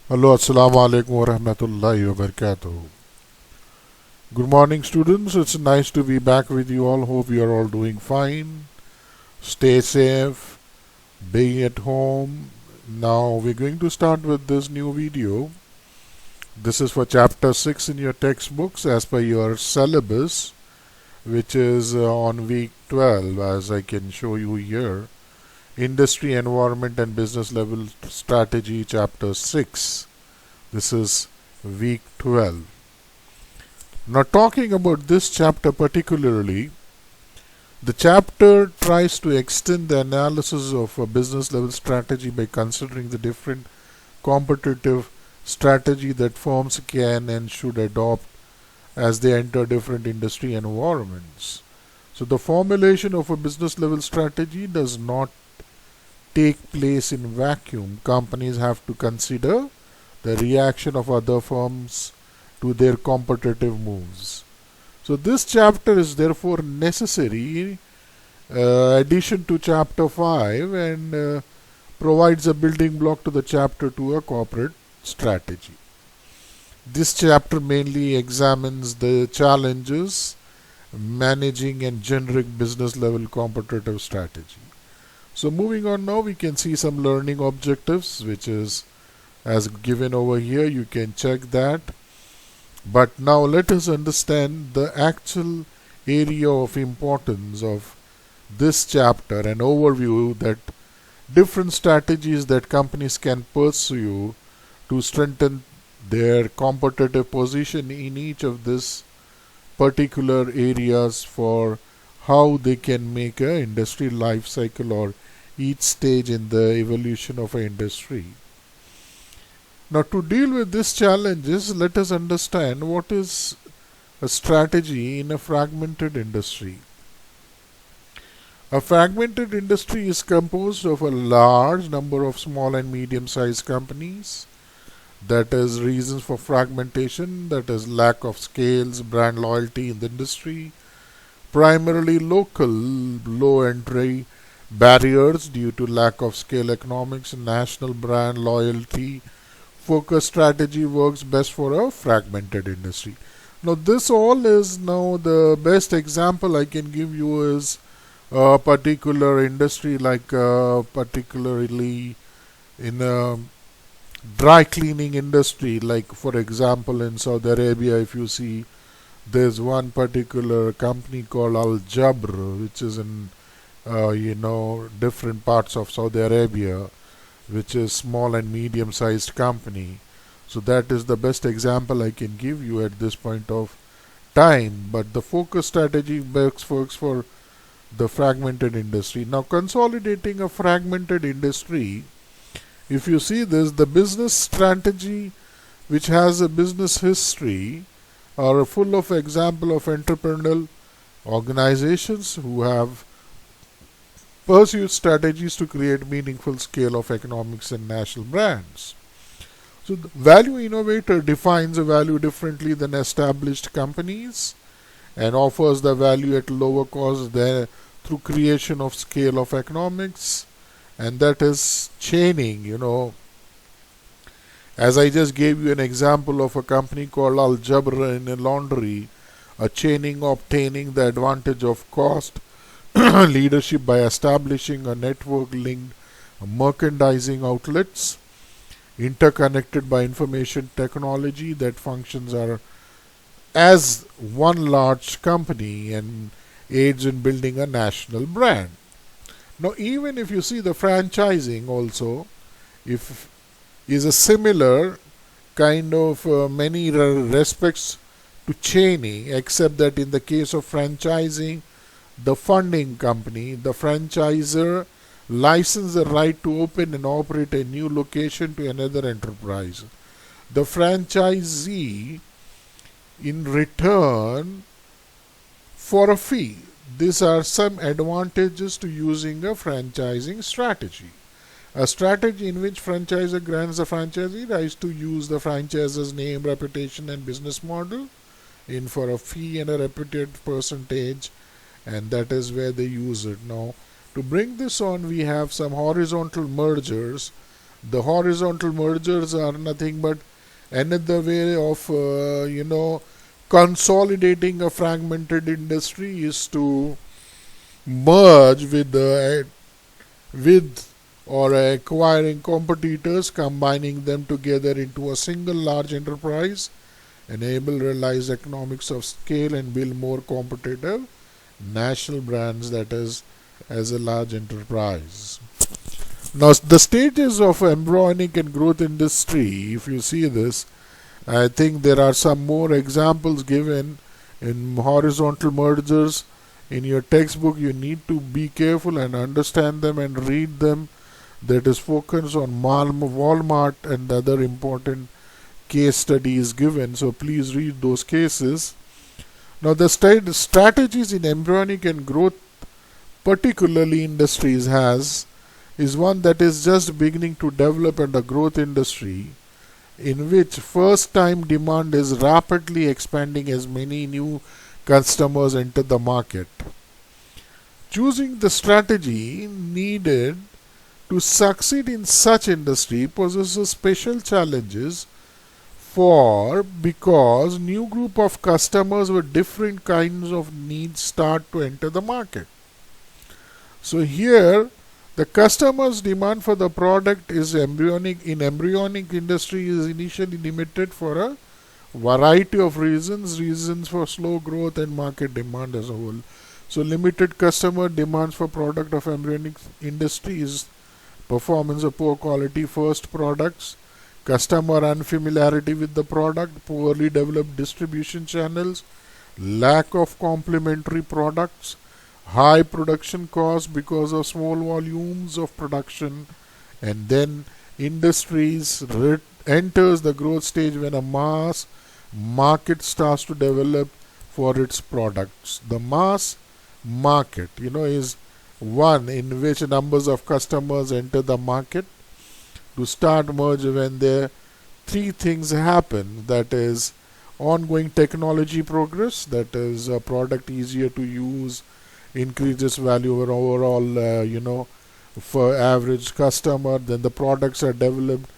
Hello, Assalamu alaikum wa rahmatullahi wa barakatuh. Good morning, students. It's nice to be back with you all. Hope you are all doing fine. Stay safe, being at home. Now, we're going to start with this new video. This is for chapter 6 in your textbooks as per your syllabus, which is on week 12, as I can show you here. Industry, Environment, and Business Level Strategy, chapter 6. This is week 12. Now, talking about this chapter particularly, the chapter tries to extend the analysis of a business level strategy by considering the different competitive strategy that firms can and should adopt as they enter different industry environments. So, the formulation of a business level strategy does not take place in vacuum. Companies have to consider the reaction of other firms to their competitive moves. So this chapter is therefore necessary addition to chapter 5 and provides a building block to the chapter 2, a corporate strategy. This chapter mainly examines the challenges managing and generic business level competitive strategy. So moving on now, we can see some learning objectives, which is as given over here. You can check that. But now let us understand the actual area of importance of this chapter, an overview that different strategies that companies can pursue to strengthen their competitive position in each of these particular areas for how they can make a industry life cycle or each stage in the evolution of an industry. Now, to deal with these challenges, let us understand what is a strategy in a fragmented industry. A fragmented industry is composed of a large number of small and medium sized companies. That is reasons for fragmentation, that is lack of scales, brand loyalty in the industry, primarily local, low entry barriers due to lack of scale economics, national brand loyalty. Focus strategy works best for a fragmented industry. Now, this all is now the best example I can give you is a particular industry, like particularly in a dry cleaning industry, like for example in Saudi Arabia. If you see, there's one particular company called Al Jabr, which is in different parts of Saudi Arabia, which is small and medium sized company. So that is the best example I can give you at this point of time. But the focus strategy works for the fragmented industry. Now, consolidating a fragmented industry, if you see this, the business strategy which has a business history are full of example of entrepreneurial organizations who have pursued strategies to create meaningful scale of economics and national brands. So the value innovator defines a value differently than established companies and offers the value at lower cost there through creation of scale of economics, and that is chaining. As I just gave you an example of a company called Al Jabr in a laundry, a chaining obtaining the advantage of cost leadership by establishing a network linked merchandising outlets interconnected by information technology that functions are as one large company and aids in building a national brand. Now, even if you see the franchising also, if is a similar kind of many respects to chaining, except that in the case of franchising, the funding company, the franchisor, license the right to open and operate a new location to another enterprise. The franchisee, in return for a fee. These are some advantages to using a franchising strategy. A strategy in which franchisor grants the franchisee rights to use the franchisor's name, reputation, and business model in for a fee and a reputed percentage, and that is where they use it. Now, to bring this on, we have some horizontal mergers The horizontal mergers are nothing but another way of consolidating a fragmented industry is to merge with or acquiring competitors, combining them together into a single large enterprise, enable realize economics of scale and build more competitive national brands, that is as a large enterprise. Now the stages of embryonic and growth industry, if you see this, I think there are some more examples given in horizontal mergers in your textbook. You need to be careful and understand them and read them. That is focused on Walmart and other important case studies given. So please read those cases. Now the strategies in embryonic and growth, particularly industries, has is one that is just beginning to develop, and a growth industry in which first time demand is rapidly expanding as many new customers enter the market. Choosing the strategy needed to succeed in such industry possesses special challenges for because new group of customers with different kinds of needs start to enter the market. So here the customer's demand for the product is embryonic industry is initially limited for a variety of reasons for slow growth and market demand as a whole. So limited customer demands for product of embryonic industry is performance of poor quality first products, customer unfamiliarity with the product, poorly developed distribution channels, lack of complementary products, high production costs because of small volumes of production, and then industries enters the growth stage when a mass market starts to develop for its products. The mass market, is one in which numbers of customers enter the market. To start merge when there three things happen, that is ongoing technology progress, that is a product easier to use, increases value overall, for average customer. Then the products are developed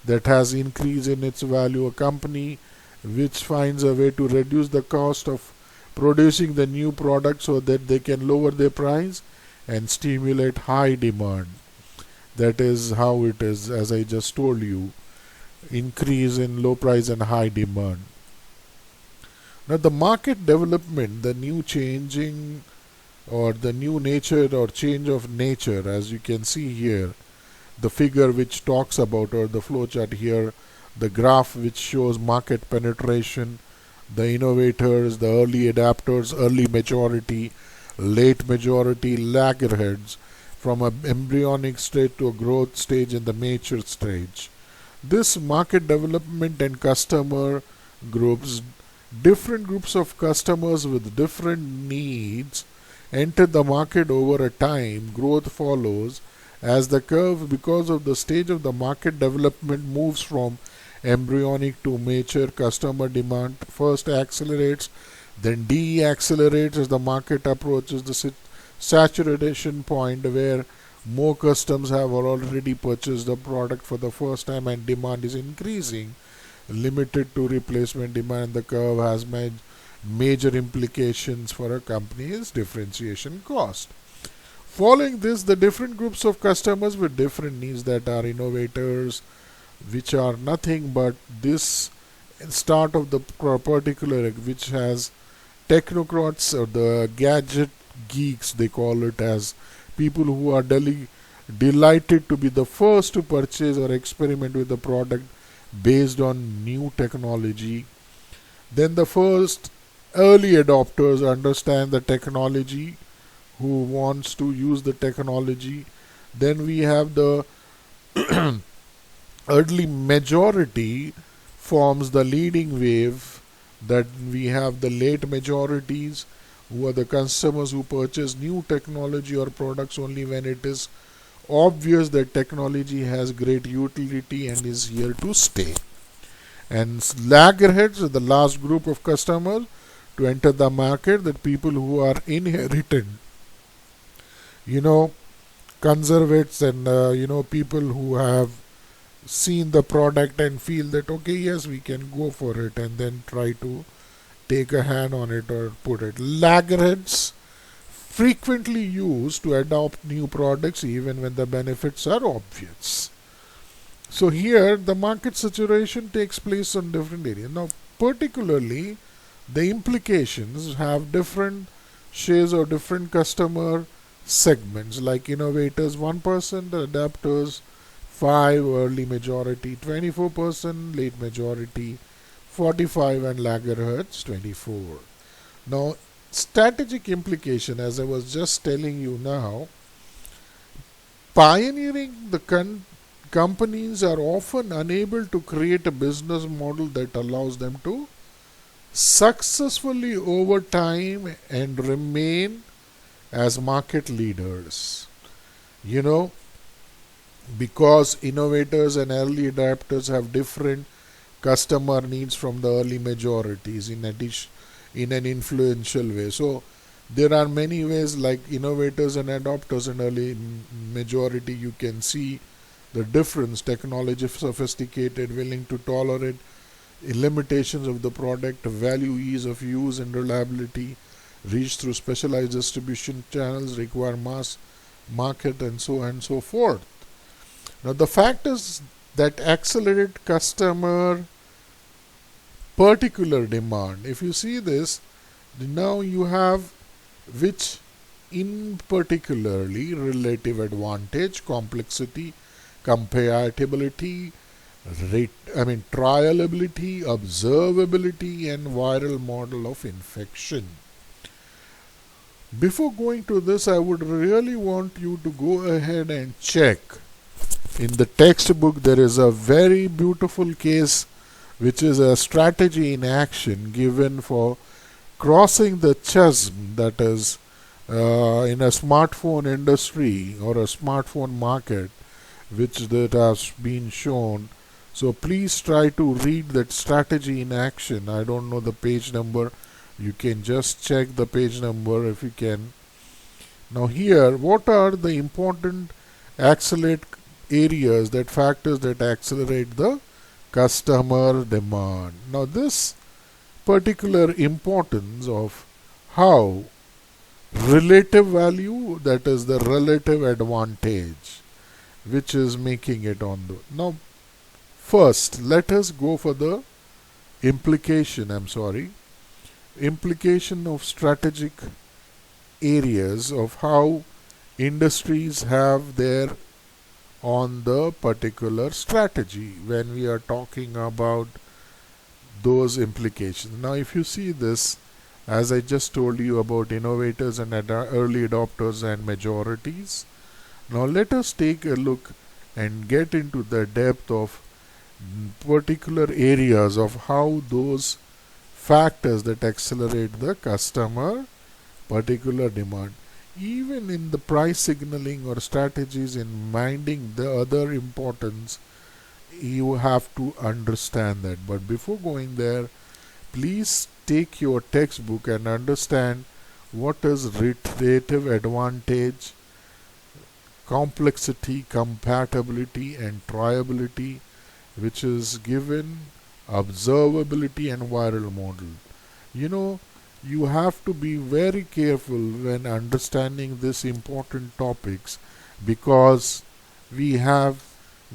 that has increase in its value. A company which finds a way to reduce the cost of producing the new product so that they can lower their price and stimulate high demand. That is how it is, as I just told you, increase in low price and high demand. Now the market development, the new changing or the new nature or change of nature, as you can see here, the figure which talks about, or the flowchart here, the graph which shows market penetration, the innovators, the early adapters, early majority, late majority, laggards, from an embryonic stage to a growth stage and the mature stage. This market development and customer groups, different groups of customers with different needs enter the market over a time. Growth follows as the curve because of the stage of the market development moves from embryonic to mature. Customer demand first accelerates, then deaccelerates as the market approaches the saturation point where more customers have already purchased the product for the first time and demand is increasing. Limited to replacement demand, the curve has major implications for a company's differentiation cost. Following this, the different groups of customers with different needs, that are innovators, which are nothing but this start of the particular, which has technocrats or the gadget geeks, they call it, as people who are delighted to be the first to purchase or experiment with the product based on new technology. Then the first early adopters understand the technology, who wants to use the technology. Then we have the early majority forms the leading wave. That we have the late majorities, who are the customers who purchase new technology or products only when it is obvious that technology has great utility and is here to stay. And laggards are the last group of customers to enter the market, that people who are inherited, conservatives and people who have seen the product and feel that okay, yes, we can go for it, and then try to take a hand on it or put it. Laggards frequently used to adopt new products even when the benefits are obvious. So here the market saturation takes place on different areas. Now particularly the implications have different shares or different customer segments like innovators 1%, adapters 5, early majority 24%, late majority 45, and laggards 24. Now strategic implication, as I was just telling you now, pioneering the companies are often unable to create a business model that allows them to successfully over time and remain as market leaders. You know, because innovators and early adapters have different customer needs from the early majorities in addition in an influential way. So there are many ways like innovators and adopters and early majority, you can see the difference. Technology sophisticated, willing to tolerate limitations of the product, value ease of use and reliability, reach through specialized distribution channels, require mass market, and so on and so forth. Now the factors that accelerate customer particular demand, if you see this, now you have which in particularly relative advantage, complexity, compatibility, trialability, observability, and viral model of infection. Before going to this, I would really want you to go ahead and check. In the textbook, there is a very beautiful case which is a strategy in action given for crossing the chasm, that is in a smartphone industry or a smartphone market, which that has been shown. So please try to read that strategy in action. I don't know the page number. You can just check the page number if you can. Now here, what are the important accelerate areas, that factors that accelerate the customer demand? Now this particular importance of how relative value, that is the relative advantage, which is making it on the. Now first let us go for the implication of strategic areas of how industries have their on the particular strategy when we are talking about those implications. Now if you see this, as I just told you about innovators and early adopters and majorities, now let us take a look and get into the depth of particular areas of how those factors that accelerate the customer particular demand. Even in the price signaling or strategies in minding the other importance, you have to understand that. But before going there, please take your textbook and understand what is relative advantage, complexity, compatibility, and triability, which is given, observability, and viral model. You have to be very careful when understanding these important topics, because we have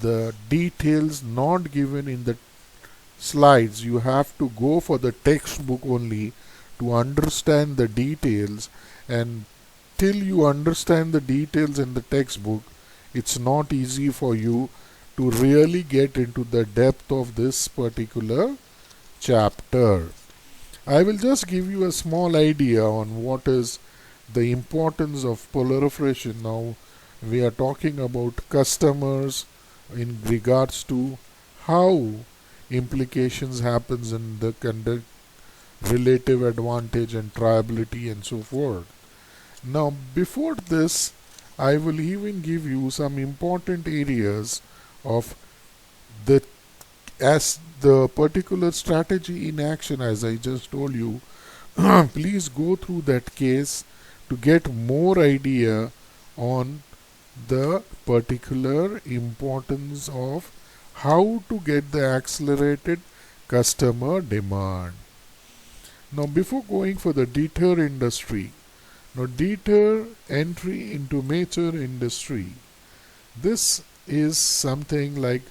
the details not given in the slides. You have to go for the textbook only to understand the details, and till you understand the details in the textbook, it's not easy for you to really get into the depth of this particular chapter. I will just give you a small idea on what is the importance of proliferation. Now we are talking about customers in regards to how implications happens in the conduct, relative advantage and triability and so forth. Now before this, I will even give you some important areas of the as the particular strategy in action, as I just told you. Please go through that case to get more idea on the particular importance of how to get the accelerated customer demand. Now, before going for the detour industry, now detour entry into mature industry. This is something like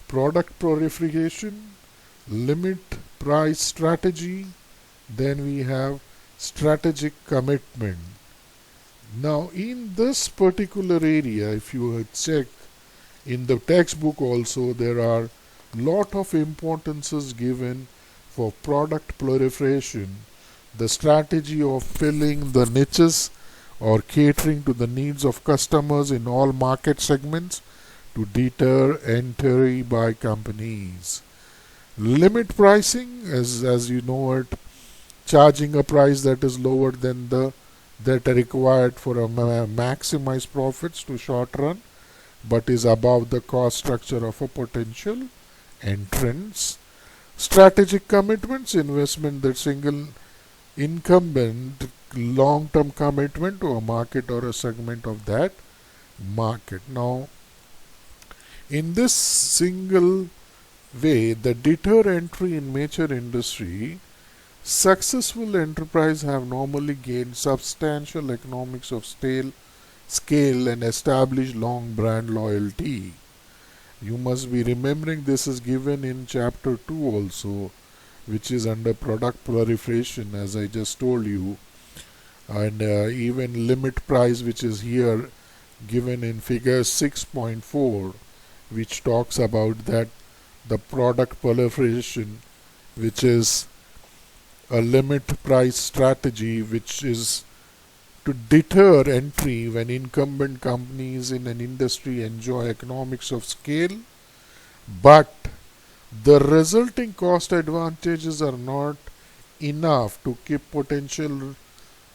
product proliferation, limit price strategy, then we have strategic commitment. Now, in this particular area, if you check in the textbook also, there are lot of importances given for product proliferation, the strategy of filling the niches or catering to the needs of customers in all market segments to deter entry by companies. Limit pricing, as you know it, charging a price that is lower than the that are required for a maximize profits to short run but is above the cost structure of a potential entrance. Strategic commitments, investment that single incumbent long-term commitment to a market or a segment of that market. Now, in this single way, the deter entry in mature industry, successful enterprise have normally gained substantial economics of scale and established long brand loyalty. You must be remembering this is given in chapter 2 also, which is under product proliferation, as I just told you, and even limit price, which is here given in figure 6.4, which talks about that the product proliferation, which is a limit price strategy, which is to deter entry when incumbent companies in an industry enjoy economics of scale, but the resulting cost advantages are not enough to keep potential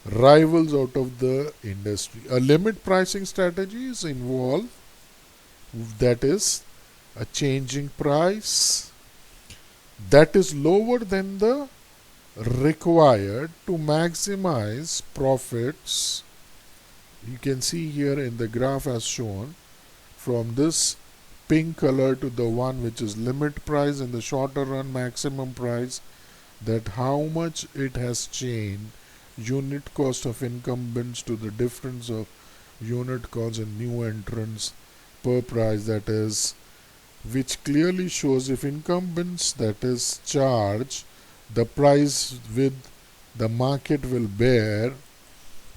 rivals out of the industry. A limit pricing strategy is involved, that is a changing price that is lower than the required to maximize profits. You can see here in the graph as shown, from this pink color to the one which is limit price and the shorter run maximum price, that how much it has changed unit cost of incumbents to the difference of unit cost and new entrants per price, that is, which clearly shows if incumbents, that is, charge the price with the market will bear,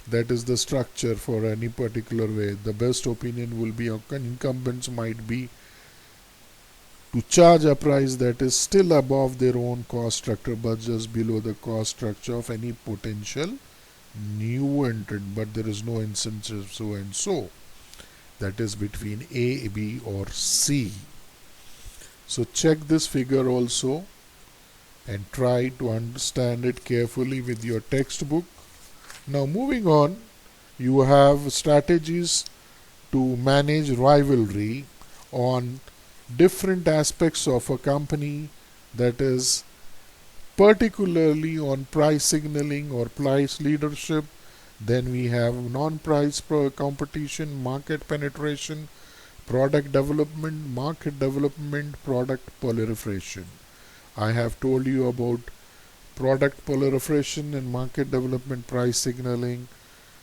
that is the structure for any particular way. The best opinion will be incumbents might be to charge a price that is still above their own cost structure but just below the cost structure of any potential new entrant, but there is no incentive so and so, that is between A, B or C. So check this figure also and try to understand it carefully with your textbook. Now moving on, you have strategies to manage rivalry on different aspects of a company, that is particularly on price signaling or price leadership. Then we have non-price competition, market penetration, product development, market development, product proliferation. I have told you about product proliferation and market development, price signaling.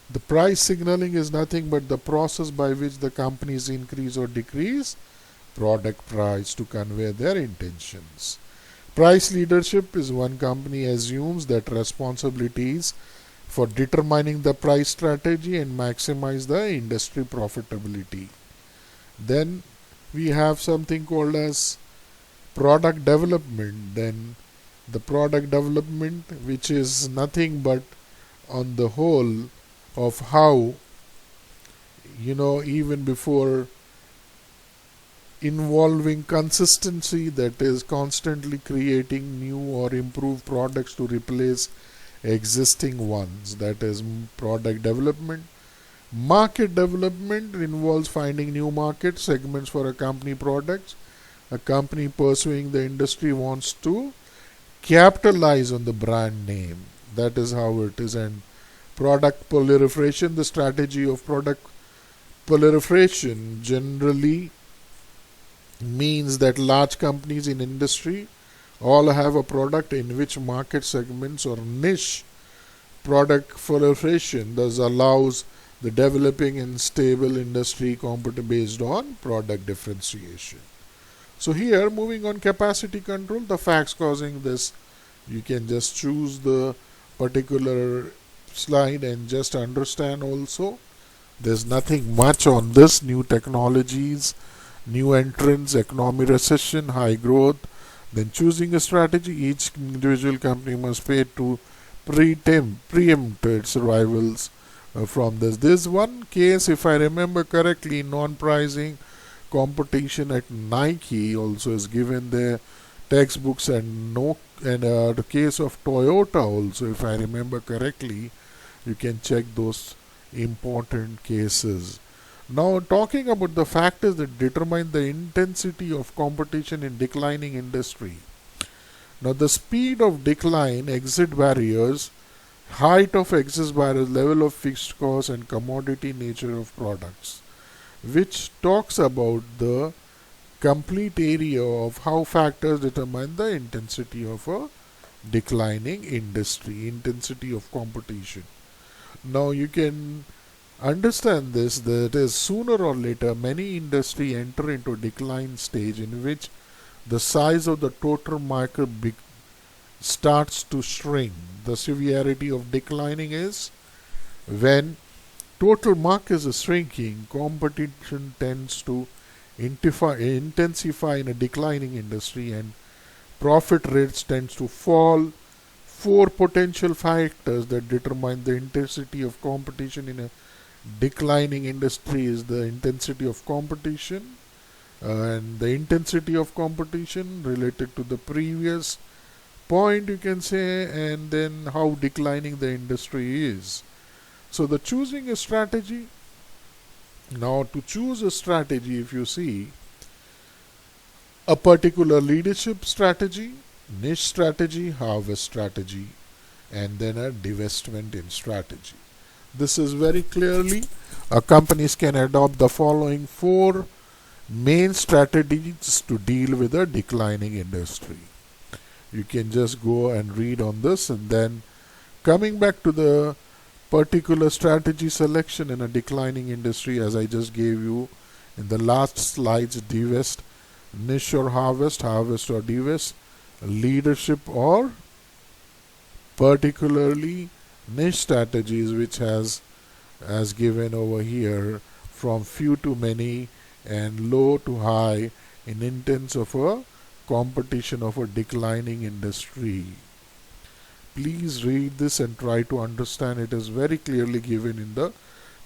The price signaling is nothing but the process by which the companies increase or decrease product price to convey their intentions. Price leadership is one company assumes that responsibilities for determining the price strategy and maximize the industry profitability. Then we have something called as product development. Then the product development, which is nothing but on the whole of how, even before involving consistency, that is constantly creating new or improved products to replace existing ones, that is product development. Market development involves finding new market segments for a company products. A company pursuing the industry wants to capitalize on the brand name. That is how it is. And product proliferation, the strategy of product proliferation generally means that large companies in industry all have a product in which market segments or niche product proliferation thus allows the developing and stable industry competition based on product differentiation. So here, moving on capacity control, the facts causing this, you can just choose the particular slide and just understand also. There's nothing much on this. New technologies, new entrants, economic recession, high growth. Then choosing a strategy, each individual company must pay to preempt its rivals from this. This one case, if I remember correctly, non-pricing competition at Nike also is given their textbooks, and no, and the case of Toyota also, if I remember correctly, you can check those important cases. Now, talking about the factors that determine the intensity of competition in declining industry. Now, the speed of decline, exit barriers, height of exit barriers, level of fixed costs, and commodity nature of products, which talks about the complete area of how factors determine the intensity of a declining industry, intensity of competition. Now you can understand this, that is sooner or later many industry enter into decline stage in which the size of the total market starts to shrink. The severity of declining is when total market is shrinking, competition tends to intensify in a declining industry and profit rates tends to fall. Four potential factors that determine the intensity of competition in a declining industry is the intensity of competition, and the intensity of competition related to the previous point, you can say, and then how declining the industry is. So the choosing a strategy. Now to choose a strategy, if you see a particular leadership strategy, niche strategy, harvest strategy, and then a divestment in strategy. This is very clearly companies can adopt the following four main strategies to deal with a declining industry. You can just go and read on this, and then coming back to the particular strategy selection in a declining industry, as I just gave you in the last slides, divest, niche or harvest, harvest or divest, leadership or particularly niche strategies, which has as given over here from few to many and low to high in intense of a competition of a declining industry. Please read this and try to understand. It is very clearly given in the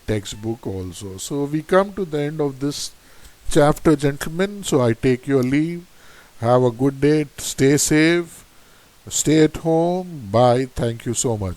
textbook also. So we come to the end of this chapter, gentlemen. So I take your leave. Have a good day. Stay safe. Stay at home. Bye. Thank you so much.